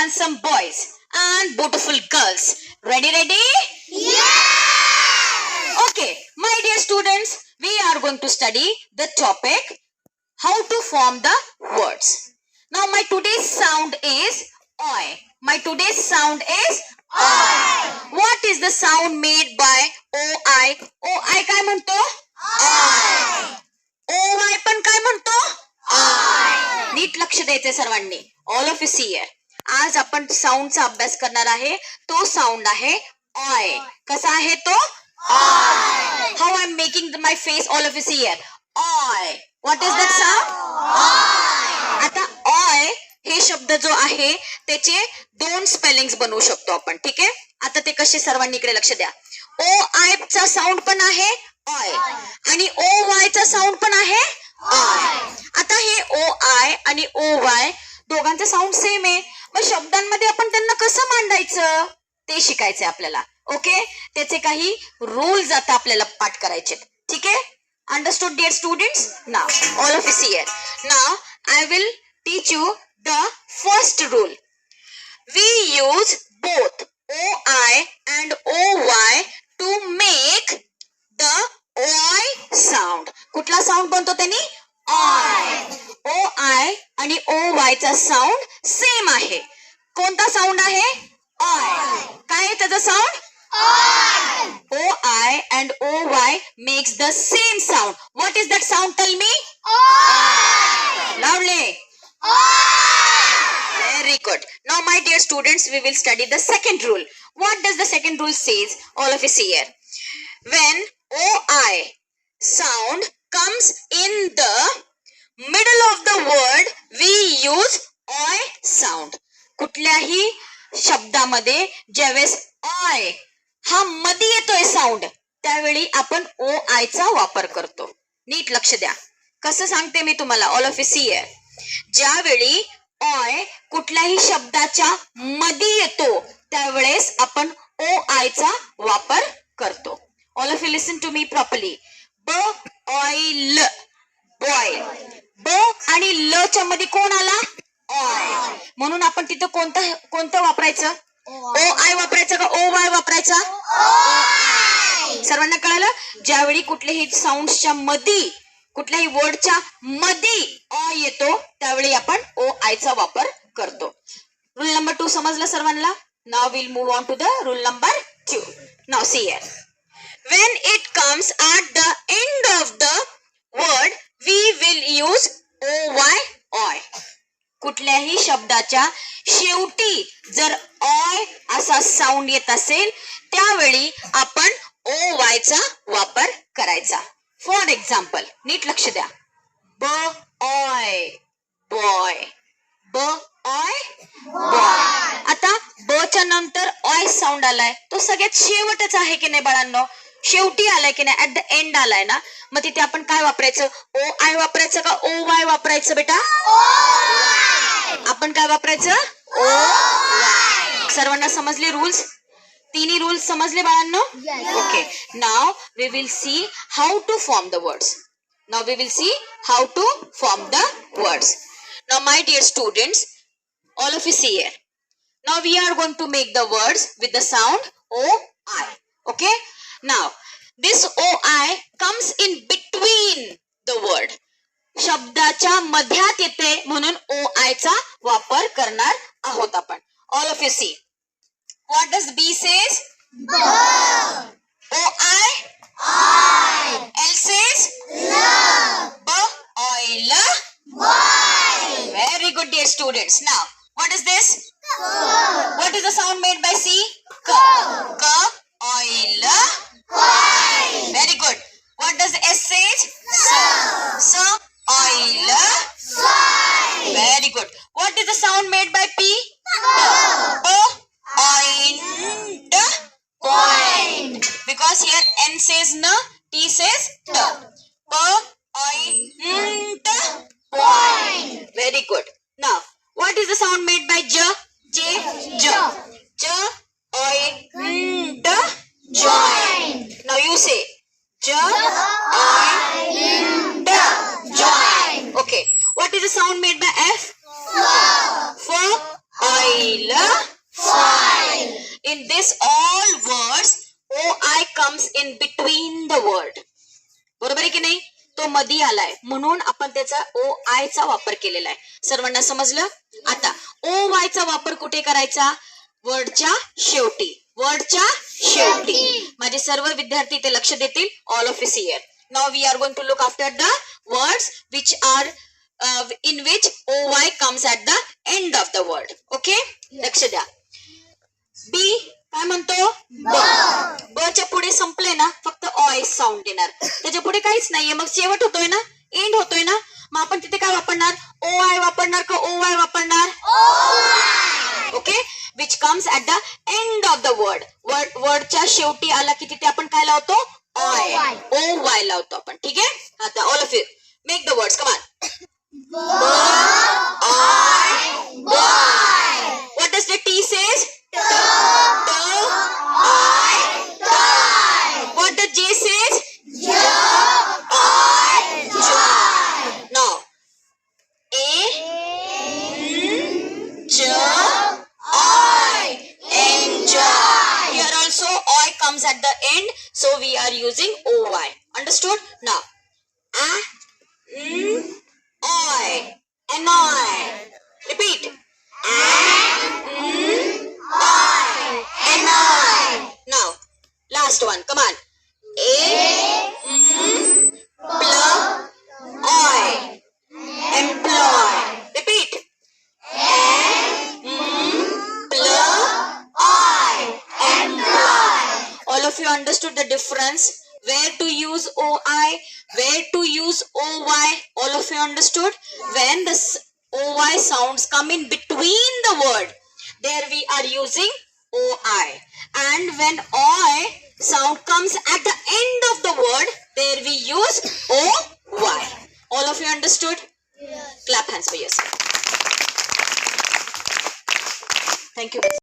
handsome boys and beautiful girls. Ready? Yes! Okay, my dear students, we are going to study the topic how to form the words. Now my today's sound is oi. My today's sound is I. What is the sound made by oi? oi काय म्हणतो? I. oi पण काय म्हणतो? I. NEET लक्ष द्यायचंय सर्वांनी. All of you see here. आज आपण साऊंडचा अभ्यास करणार आहे. तो साऊंड आहे ऑय. कसा आहे तो? I. How I am making my face, all of you see here. ऑय. What is that sound? I. आता ऑय हे शब्द जो आहे त्याचे दोन स्पेलिंग्स बनवू शकतो आपण. ठीक आहे. आता ते कसे, सर्वांनी इकडे लक्ष द्या. ओ आय चा साऊंड पण आहे ऑय आणि ओ वाय चा साऊंड पण आहे ऑय. आता हे ओ आय आणि ओ वाय दोघांचं साऊंड सेम आहे. मग शब्दांमध्ये आपण त्यांना कसं मांडायचं ते शिकायचंय आपल्याला. ओके, त्याचे काही रूल्स आता आपल्याला पाठ करायचे. ठीक आहे. Understood dear students? Now all of you see here. Now I will teach you the first rule. We use both OI and OY to make the OI sound. कुठला साऊंड बनतो त्यांनी? I. OI आणि OY चा sound same आहे. कोणता sound आहे? OI. काय आहे त्याचा sound? I. OI and OY makes the same sound. What is that sound? Tell me. I. Loudly. I. Very good. Now, my dear students, we will study the second rule. What does the second rule says? All of you see here. When OI sound comes in the middle of the word, we use OI sound. कुठल्याही शब्दामध्ये ज्यावेळेस OI हा मध्ये येतोय sound, त्यावेळी आपण OI चा वापर करतो. नीट लक्ष द्या. कसं सांगते मी तुम्हाला, all of you see here. ज्यावेळी ऑय कुठल्याही शब्दाच्या मध्ये येतो त्यावेळेस आपण OI चा वापर करतो. All of you listen to me properly. ब ऑइल, बॉईल. ब आणि ल च्या मध्ये कोण आला? ऑय. म्हणून आपण तिथं कोणतं वापरायचं? OI वापरायचं का OY वापरायचा? I. सर्वांना कळालं? ज्यावेळी कुठल्याही साऊंडच्या मध्ये, कुठल्याही वर्डच्या मध्ये ऑ येतो त्यावेळी आपण OI चा वापर करतो. रूल नंबर 2 समजला सर्वांना? Now will move on to the rule number 2. Now see here. When it comes at the end of the word, we will use OY, OI. कुठल्याही शब्दाच्या शेवटी जर ऑय असा साऊंड येत असेल त्यावेळी आपण OY चा वापर करायचा. फॉर एक्झाम्पल, नीट लक्ष द्या. ब ऑय बॉय. ब ऑय बॉय. आता ब च्या नंतर ऑय साऊंड आलाय, तो सगळ्यात शेवटच आहे की नाही बाळांनो? शेवटी आलाय की नाही? ऍट द एंड आलाय ना. मग तिथे आपण काय वापरायचं? OI वापरायचं का OY वापरायचं बेटा? आपण काय वापरायचं? OY. सर्वांना समजले रूल्स? तिन्ही रूल्स समजले बाळांनो? Yes. Okay. Now we will see how to form the words. Now we will see how to form the words. Now my dear students, all of you see here. Now we are going to make the words with the sound OI. Okay? Now this OI comes in between the word. शब्दाच्या मध्यात येते म्हणून OI चा वापर करणार आहोत आपण. All of you see. What does B says? OI. I. L says? Love. B oil. Boy. Very good, dear students. Now, what is this? Cool. What is the sound made by C? K. K oil. Coil. Very good. What does S says? S. S oil. Soil. Very good. What is the sound made by P? P oint. Point. Because here N says N, T says T. P oint. Point. Very good. Now, what is the sound made by J? J. J. J oint. Joint. Now you say J Joint. oint. Okay. What is the sound made by F? Flow. F File. File. In this all words, OI comes in between the word. बरोबर आहे की नाही? तो मधी आलाय म्हणून आपण त्याचा OI चा वापर केलेला आहे. सर्वांना समजलं? आता OY चा वापर कुठे करायचा? वर्डच्या शेवटी. वर्डच्या शेवटी. माझे सर्व विद्यार्थी ते लक्ष देतील. All of us here. Now we are going to look after the words which are in which OY comes at the end of the word. Okay? लक्ष द्या. बी काय म्हणतो? ब च्या पुढे संपले ना फक्त ऑय साऊंड येणार. त्याच्या पुढे काहीच नाहीये. मग शेवट होतोय ना, एंड होतोय ना, मग आपण तिथे काय वापरणार? OI वापरणार का OY वापरणार? Okay, which comes at the end of the word. वर्डच्या शेवटी आला की तिथे आपण काय लावतो? ऑय. OY लावतो आपण. ठीक आहे? आता all of you make the words. Come on. What does the T says? What the J says? Now, enjoy. Here also I comes at the end, so we are using OY. Understood? Now, I, annoy. Repeat. Annoy. Now, last one. Come on. Employ. Repeat. Employ. All of you understood the difference? Where to use OI, where to use OY? All of you understood? When the OY sounds come in between the word, there we are using OI. And when OI sound comes at the end of the word, there we use OY. All of you understood? Clap hands for yourself. Thank you.